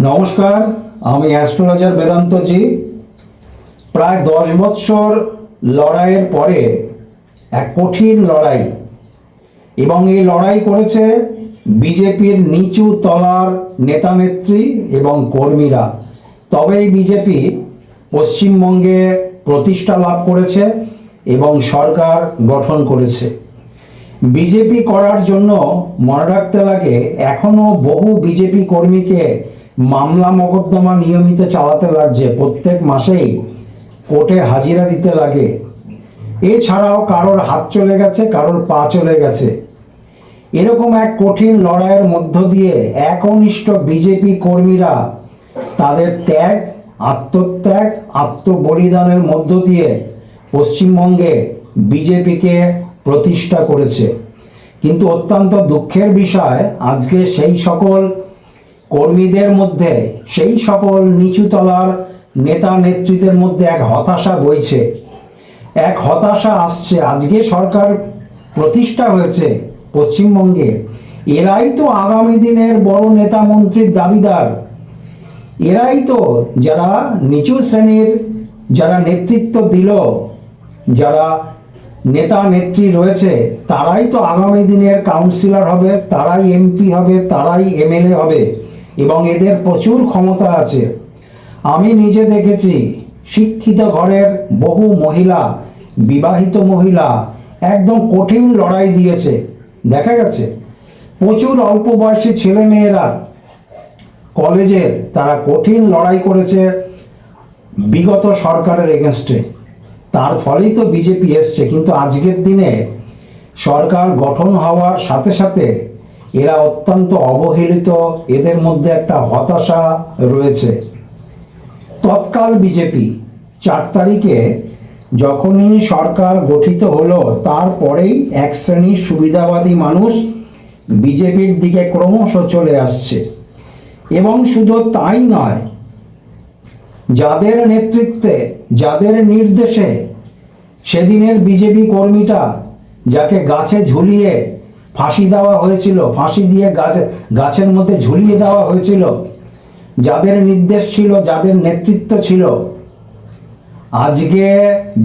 নমস্কার, আমি অ্যাস্ট্রোলজার বেদান্তজি। প্রায় 10 বৎসর লড়াইয়ের পরে এক কঠিন লড়াই, এবং এই লড়াই করেছে বিজেপির নিচু তলার নেতানেত্রী এবং কর্মীরা। তবেই বিজেপি পশ্চিমবঙ্গে প্রতিষ্ঠা লাভ করেছে এবং সরকার গঠন করেছে। বিজেপি করার জন্য মনে রাখতে লাগে এখনও বহু বিজেপি কর্মীকে মামলা মোকদ্দমা নিয়মিত চালাতে লাগছে, প্রত্যেক মাসেই কোর্টে হাজিরা দিতে লাগে। এছাড়াও কারোর হাত চলে গেছে, কারোর পা চলে গেছে। এরকম এক কঠিন লড়াইয়ের মধ্য দিয়ে একনিষ্ঠ বিজেপি কর্মীরা তাদের ত্যাগ, আত্মত্যাগ, আত্মবলিদানের মধ্য দিয়ে পশ্চিমবঙ্গে বিজেপিকে প্রতিষ্ঠা করেছে। কিন্তু অত্যন্ত দুঃখের বিষয়, আজকে সেই সকল কর্মীদের মধ্যে, সেই সকল নিচুতলার নেতা নেতৃত্বের মধ্যে এক হতাশা বইছে, এক হতাশা আসছে। আজকে সরকার প্রতিষ্ঠা হয়েছে পশ্চিমবঙ্গে, এরাই তো আগামী দিনের বড় নেতা মন্ত্রীর দাবিদার। এরাই তো যারা নিচু শ্রেণীর, যারা নেতৃত্ব দিল, যারা নেতা নেত্রী রয়েছে, তারাই তো আগামী দিনের কাউন্সিলর হবে, তারাই এমপি হবে, তারাই এমএলএ হবে, এবং এদের প্রচুর ক্ষমতা আছে। আমি নিজে দেখেছি শিক্ষিত ঘরের বহু মহিলা, বিবাহিত মহিলা একদম কঠিন লড়াই দিয়েছে। দেখা গেছে প্রচুর অল্প বয়সী ছেলে মেয়েরা কলেজের, তারা কঠিন লড়াই করেছে বিগত সরকারের এগেনস্টে। তার ফলেই তো বিজেপি এসছে। কিন্তু আজকের দিনে সরকার গঠন হওয়ার সাথে সাথে এরা অত্যন্ত অবহেলিত, এদের মধ্যে একটা হতাশা রয়েছে। তৎকাল বিজেপি 4 তারিখে যখনই সরকার গঠিত হলো, তারপরেই এক শ্রেণীর সুবিধাবাদী মানুষ বিজেপির দিকে ক্রমশ চলে আসছে। এবং শুধু তাই নয়, যাদের নেতৃত্বে, যাদের নির্দেশে সেদিনের বিজেপি কর্মীটা, যাকে গাছে ঝুলিয়ে ফাঁসি দেওয়া হয়েছিল, ফাঁসি দিয়ে গাছের মধ্যে ঝুলিয়ে দেওয়া হয়েছিল, যাদের নির্দেশ ছিল, যাদের নেতৃত্ব ছিল, আজকে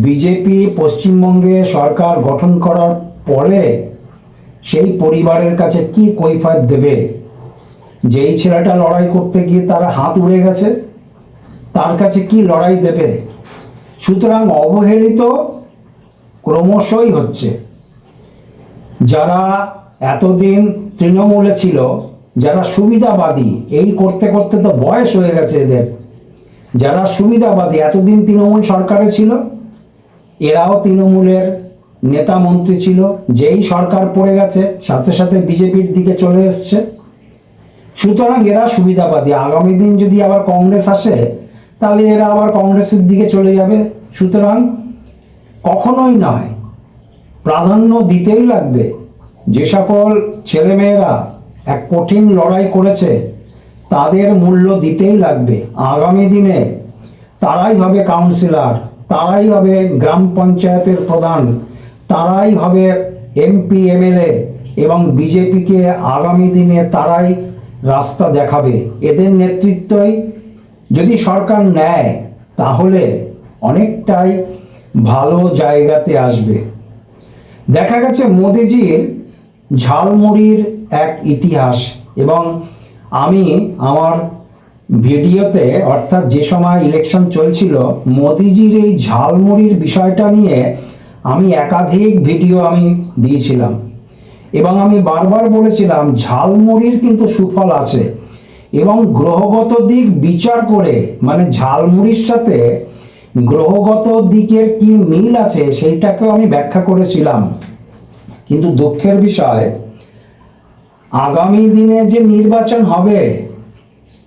বিজেপি পশ্চিমবঙ্গে সরকার গঠন করার পরে সেই পরিবারের কাছে কি কৈফিয়ত দেবে? যেই ছেলেটা লড়াই করতে গিয়ে তার হাত উড়ে গেছে, তার কাছে কি লড়াই দেবে? সুতরাং অবহেলিত ক্রমশই হচ্ছে। যারা এতদিন তৃণমূলে ছিল, যারা সুবিধাবাদী, এই করতে করতে তো বয়স হয়ে গেছে এদের, যারা সুবিধাবাদী এতদিন তৃণমূল সরকারে ছিল, এরাও তৃণমূলের নেতা মন্ত্রী ছিল। যেই সরকার পড়ে গেছে, সাথে সাথে বিজেপির দিকে চলে এসছে। সুতরাং এরা সুবিধাবাদী। আগামী দিন যদি আবার কংগ্রেস আসে, তাহলে এরা আবার কংগ্রেসের দিকে চলে যাবে। সুতরাং কখনোই নয়, প্রাধান্য দিতেই লাগবে। যে সকল ছেলেমেয়েরা এক কঠিন লড়াই করেছে, তাদের মূল্য দিতেই লাগবে। আগামী দিনে তারাই হবে কাউন্সিলর, তারাই হবে গ্রাম পঞ্চায়েতের প্রধান, তারাই হবে এমপি এমএলএ, এবং বিজেপিকে আগামী দিনে তারাই রাস্তা দেখাবে। এদের নেতৃত্বই যদি সরকার নেয়, তাহলে অনেকটাই ভালো জায়গাতে আসবে। দেখা গেছে মোদিজির ঝালমুড়ির এক ইতিহাস, এবং আমি আমার ভিডিওতে, অর্থাৎ যে সময় ইলেকশন চলছিল, মোদিজির এই ঝালমুড়ির বিষয়টা নিয়ে আমি একাধিক ভিডিও দিয়েছিলাম, এবং আমি বারবার বলেছিলাম ঝালমুড়ির কিন্তু সুফল আছে। এবং গ্রহগত দিক বিচার করে, মানে ঝালমুড়ির সাথে গ্রহগত দিকের কি মিল আছে, সেইটাকেও আমি ব্যাখ্যা করেছিলাম। কিন্তু দুঃখের বিষয়, আগামী দিনে যে নির্বাচন হবে,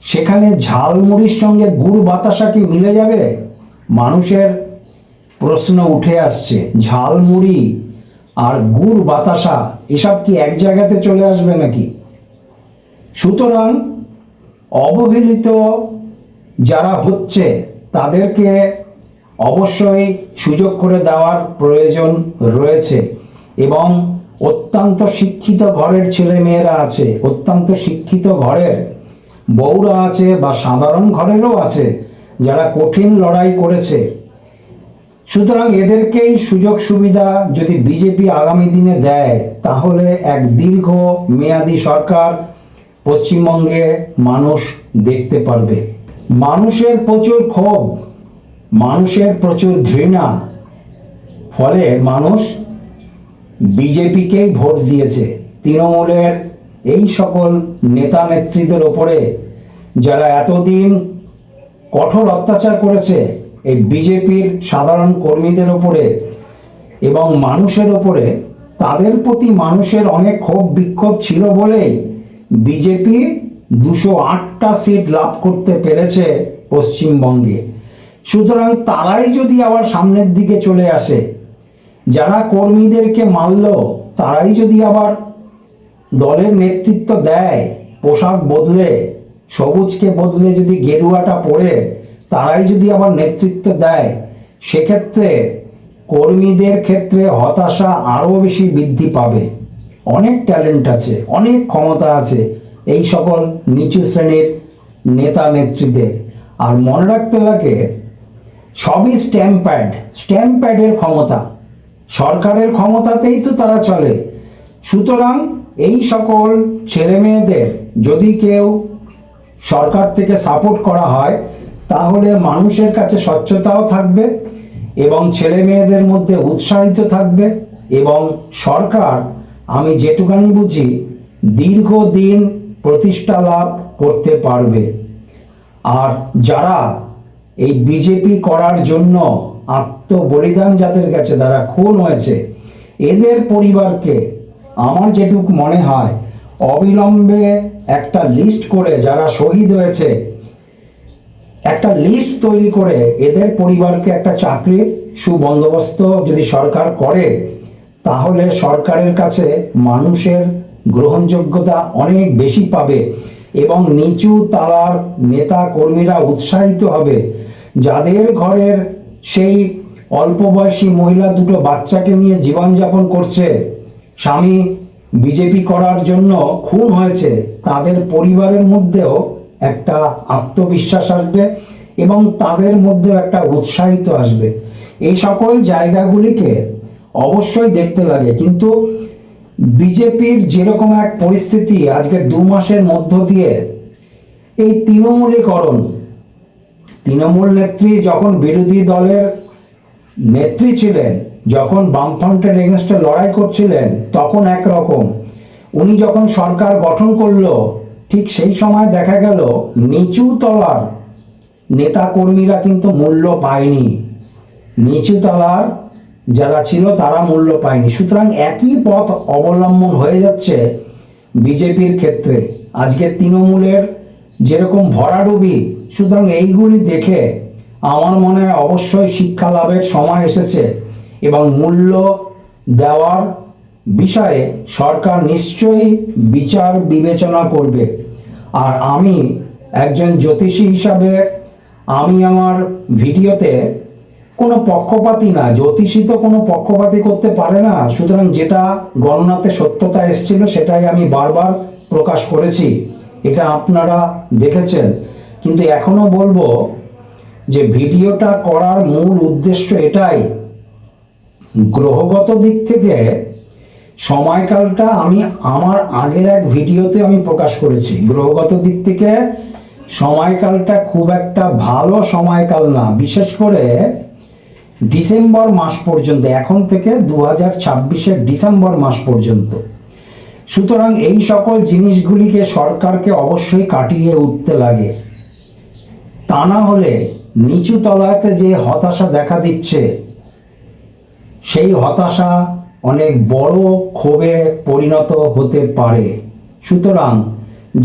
সেখানে ঝালমুড়ির সঙ্গে গুড় বাতাসা কি মিলে যাবে? মানুষের প্রশ্ন উঠে আসছে। ঝালমুড়ি আর গুড় বাতাসা এসব কি এক জায়গাতে চলে আসবে নাকি? সুতরাং অবহেলিত যারা হচ্ছে, তাদেরকে অবশ্যই সুযোগ করে দেওয়ার প্রয়োজন রয়েছে। এবং অত্যন্ত শিক্ষিত ঘরের ছেলে মেয়েরা আছে, অত্যন্ত শিক্ষিত ঘরের বউরা আছে বা সাধারণ ঘরেরও আছে যারা কঠিন লড়াই করেছে। সুতরাং এদেরকেই সুযোগ সুবিধা যদি বিজেপি আগামী দিনে দেয়, তাহলে এক দীর্ঘ মেয়াদী সরকার পশ্চিমবঙ্গে মানুষ দেখতে পারবে। মানুষের প্রচুর ক্ষোভ, মানুষের প্রচুর ঘৃণা, ফলে মানুষ বিজেপিকেই ভোট দিয়েছে। তৃণমূলের এই সকল নেতা নেত্রীদের ওপরে যারা এতদিন কঠোর অত্যাচার করেছে, এই বিজেপির সাধারণ কর্মীদের ওপরে এবং মানুষের ওপরে, তাদের প্রতি মানুষের অনেক ক্ষোভ বিক্ষোভ ছিল বলেই বিজেপি 208টা সিট লাভ করতে পেরেছে পশ্চিমবঙ্গে। সুতরাং তারাই যদি আবার সামনের দিকে চলে আসে, যারা কর্মীদেরকে মারল তারাই যদি আবার দলের নেতৃত্ব দেয়, পোশাক বদলে সবুজকে বদলে যদি গেরুয়াটা পরে তারাই যদি আবার নেতৃত্ব দেয়, সেক্ষেত্রে কর্মীদের ক্ষেত্রে হতাশা আরও বেশি বৃদ্ধি পাবে। অনেক ট্যালেন্ট আছে, অনেক ক্ষমতা আছে এই সকল নিচু শ্রেণীর নেতা নেত্রীদের। আর মনে রাখতে লাগে, সবই স্ট্যাম্প প্যাডের ক্ষমতা, সরকারের ক্ষমতাতেই তো তারা চলে। সুতরাং এই সকল ছেলে মেয়েদের যদি কেউ সরকার থেকে সাপোর্ট করা হয়, তাহলে মানুষের কাছে স্বচ্ছতাও থাকবে এবং ছেলে মেয়েদের মধ্যে উৎসাহিত থাকবে, এবং সরকার, আমি যেটুকানি বুঝি, দীর্ঘদিন প্রতিষ্ঠা লাভ করতে পারবে। আর যারা এই বিজেপি করার জন্য আত্মবলিদান যাদের কাছে, যারা খুন হয়েছে, এদের পরিবারকে আমার যেটুকু মনে হয় অবিলম্বে একটা লিস্ট করে, যারা শহীদ হয়েছে একটা লিস্ট তৈরি করে এদের পরিবারকে একটা চাকরির সুবন্দোবস্ত যদি সরকার করে, তাহলে সরকারের কাছে মানুষের গ্রহণযোগ্যতা অনেক বেশি পাবে এবং নিচু তালার নেতা কর্মীরা উৎসাহিত হবে। যাদের ঘরের সেই অল্প বয়সী মহিলা দুটো বাচ্চাকে নিয়ে জীবনযাপন করছে, স্বামী বিজেপি করার জন্য খুন হয়েছে, তাদের পরিবারের মধ্যেও একটা আত্মবিশ্বাস আসবে এবং তাদের মধ্যেও একটা উৎসাহিত আসবে। এই সকল জায়গাগুলিকে অবশ্যই দেখতে লাগে। কিন্তু বিজেপির যেরকম এক পরিস্থিতি আজকে 2 মাসের মধ্য দিয়ে, এই তৃণমূলীকরণ, তৃণমূল নেত্রী যখন বিরোধী দলের নেত্রী ছিলেন, যখন বামফ্রন্টের এগেনস্টে লড়াই করছিলেন, তখন একরকম, উনি যখন সরকার গঠন করলো, ঠিক সেই সময় দেখা গেল নিচু তলার নেতা কর্মীরা কিন্তু মূল্য পায়নি, নিচু তলার যারা ছিল তারা মূল্য পায়নি। সুতরাং একই পথ অবলম্বন হয়ে যাচ্ছে বিজেপির ক্ষেত্রে। আজকে তৃণমূলের যেরকম ভরাডুবি, সুতরাং এইগুলি দেখে আমার মনে হয় অবশ্যই শিক্ষা লাভের সময় এসেছে এবং মূল্য দেওয়ার বিষয়ে সরকার নিশ্চয়ই বিচার বিবেচনা করবে। আর আমি একজন জ্যোতিষী হিসাবে আমি আমার ভিডিওতে কোনো পক্ষপাতী না, জ্যোতিষী তো কোনো পক্ষপাতী করতে পারে না। সুতরাং যেটা গণনাতে সত্যতা এসেছিল সেটাই আমি বারবার প্রকাশ করেছি, এটা আপনারা দেখেছেন। কিন্তু এখনও বলবো যে ভিডিওটা করার মূল উদ্দেশ্য এটাই, গ্রহগত দিক থেকে সময়কালটা আমি আমার আগের এক ভিডিওতে আমি প্রকাশ করেছি। গ্রহগত দিক থেকে সময়কালটা খুব একটা ভালো সময়কাল না, বিশেষ করে ডিসেম্বর মাস পর্যন্ত, এখন থেকে 2026-এর ডিসেম্বর মাস পর্যন্ত। সুতরাং এই সকল জিনিসগুলিকে সরকারকে অবশ্যই কাটিয়ে উঠতে লাগে, তা না হলে নিচু তলাতে যে হতাশা দেখা দিচ্ছে, সেই হতাশা অনেক বড় ক্ষোভে পরিণত হতে পারে। সুতরাং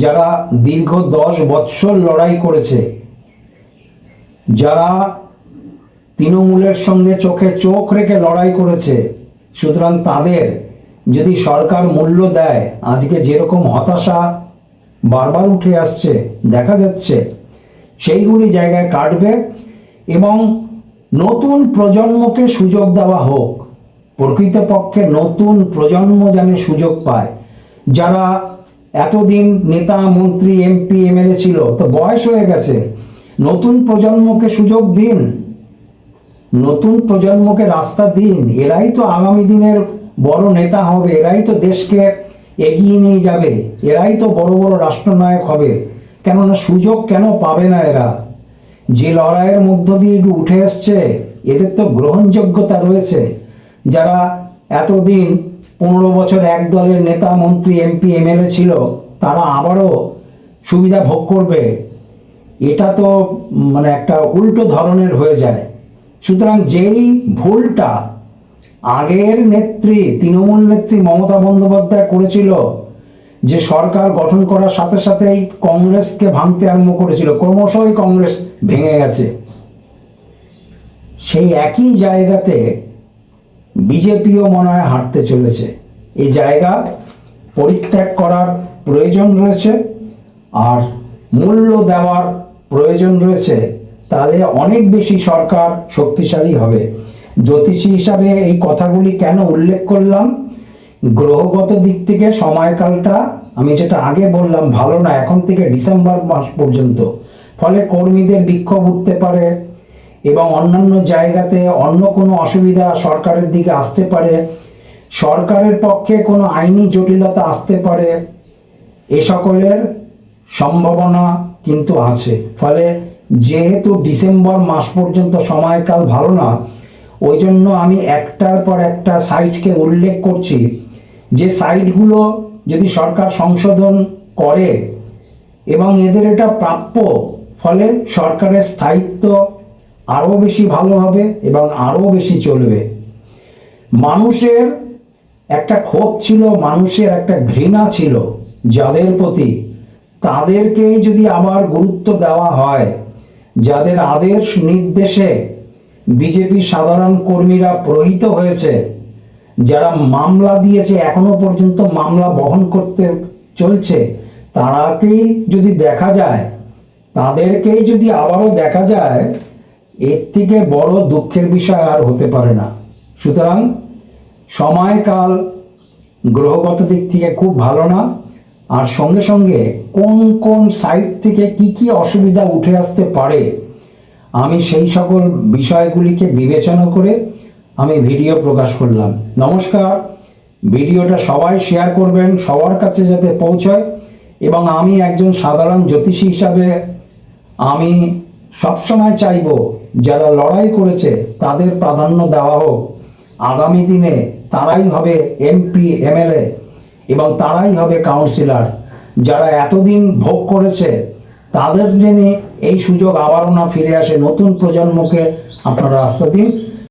যারা দীর্ঘ 10 বৎসর লড়াই করেছে, যারা তৃণমূলের সঙ্গে চোখে চোখ রেখে লড়াই করেছে, সুতরাং তাদের যদি সরকার মূল্য দেয়, আজকে যেরকম হতাশা বারবার উঠে আসছে দেখা যাচ্ছে, সেইগুলি জায়গায় কাটবে এবং নতুন প্রজন্মকে সুযোগ দেওয়া হোক। প্রকৃতপক্ষে নতুন প্রজন্ম যেন সুযোগ পায়, যারা এতদিন নেতা মন্ত্রী এমপি এমএলএ ছিল, তো বয়স হয়ে গেছে, নতুন প্রজন্মকে সুযোগ দিন, নতুন প্রজন্মকে রাস্তা দিন। এরাই তো আগামী দিনের বড় নেতা হবে, এরাই তো দেশকে এগিয়ে নিয়ে যাবে, এরাই তো বড় বড় রাষ্ট্রনায়ক হবে। কেননা সুযোগ কেন পাবে না এরা? যে লড়াইয়ের মধ্য দিয়ে একটু উঠে এসছে, এদের তো গ্রহণযোগ্যতা রয়েছে। যারা এতদিন 15 বছর এক দলের নেতা মন্ত্রী এমপি এমএলএ ছিল, তারা আবারও সুবিধা ভোগ করবে, এটা তো মানে একটা উল্টো ধরনের হয়ে যায়। সুতরাং যেই ভুলটা আগের নেত্রী, তৃণমূল নেত্রী মমতা বন্দ্যোপাধ্যায় করেছিল, যে সরকার গঠন করার সাথে সাথেই কংগ্রেসকে ভাঙতে আরম্ভ করেছিল, ক্রমশই কংগ্রেস ভেঙে গেছে, সেই একই জায়গাতে বিজেপিও মনে হয় হাঁটতে চলেছে। এই জায়গা পরিত্যাগ করার প্রয়োজন রয়েছে আর মূল্য দেওয়ার প্রয়োজন রয়েছে, তাহলে অনেক বেশি সরকার শক্তিশালী হবে। জ্যোতিষী হিসাবে এই কথাগুলি কেন উল্লেখ করলাম? গ্রহগত দিক থেকে সময়কালটা আমি যেটা আগে বললাম ভালো না, এখন থেকে ডিসেম্বর মাস পর্যন্ত, ফলে কর্মীদের বিক্ষোভ উঠতে পারে এবং অন্যান্য জায়গাতে অন্য কোনো অসুবিধা সরকারের দিকে আসতে পারে, সরকারের পক্ষে কোনো আইনি জটিলতা আসতে পারে, এ সকলের সম্ভাবনা কিন্তু আছে। ফলে যেহেতু ডিসেম্বর মাস পর্যন্ত সময়কাল ভালো না, ওই জন্য আমি একটার পর একটা সাইটকে উল্লেখ করছি, যে সাইটগুলো যদি সরকার সংশোধন করে এবং এদের এটা প্রাপ্য, ফলে সরকারের স্থায়িত্ব আরও বেশি ভালো হবে এবং আরও বেশি চলবে। মানুষের একটা ক্ষোভ ছিল, মানুষের একটা ঘৃণা ছিল যাদের প্রতি, তাদেরকেই যদি আবার গুরুত্ব দেওয়া হয়, যাদের আদেশ নির্দেশে বিজেপি সাধারণ কর্মীরা প্রহৃত হয়েছে, যারা মামলা দিয়েছে এখনো পর্যন্ত মামলা বহন করতে চলছে, তারাকেই যদি দেখা যায়, তাদেরকেই যদি আবারও দেখা যায়, এর থেকে বড় দুঃখের বিষয় আর হতে পারে না। সুতরাং সময়কাল গ্রহগত দিক থেকে খুব ভালো না, আর সঙ্গে সঙ্গে কোন কোন সাইড থেকে কি কি অসুবিধা উঠে আসতে পারে, আমি সেই সকল বিষয়গুলিকে বিবেচনা করে আমি ভিডিও প্রকাশ করলাম। নমস্কার, ভিডিওটা সবাই শেয়ার করবেন, সবার কাছে যাতে পৌঁছয়। এবং আমি একজন সাধারণ জ্যোতিষী হিসাবে আমি সবসময় চাইব যারা লড়াই করেছে তাদের প্রাধান্য দেওয়া হোক। আগামী দিনে তারাই হবে এমপি এমএলএ এবং তারাই হবে কাউন্সিলর। যারা এতদিন ভোগ করেছে তাদের জন্য এই সুযোগ আবারও না ফিরে আসে, নতুন প্রজন্মকে আপনারা রাস্তা দিন।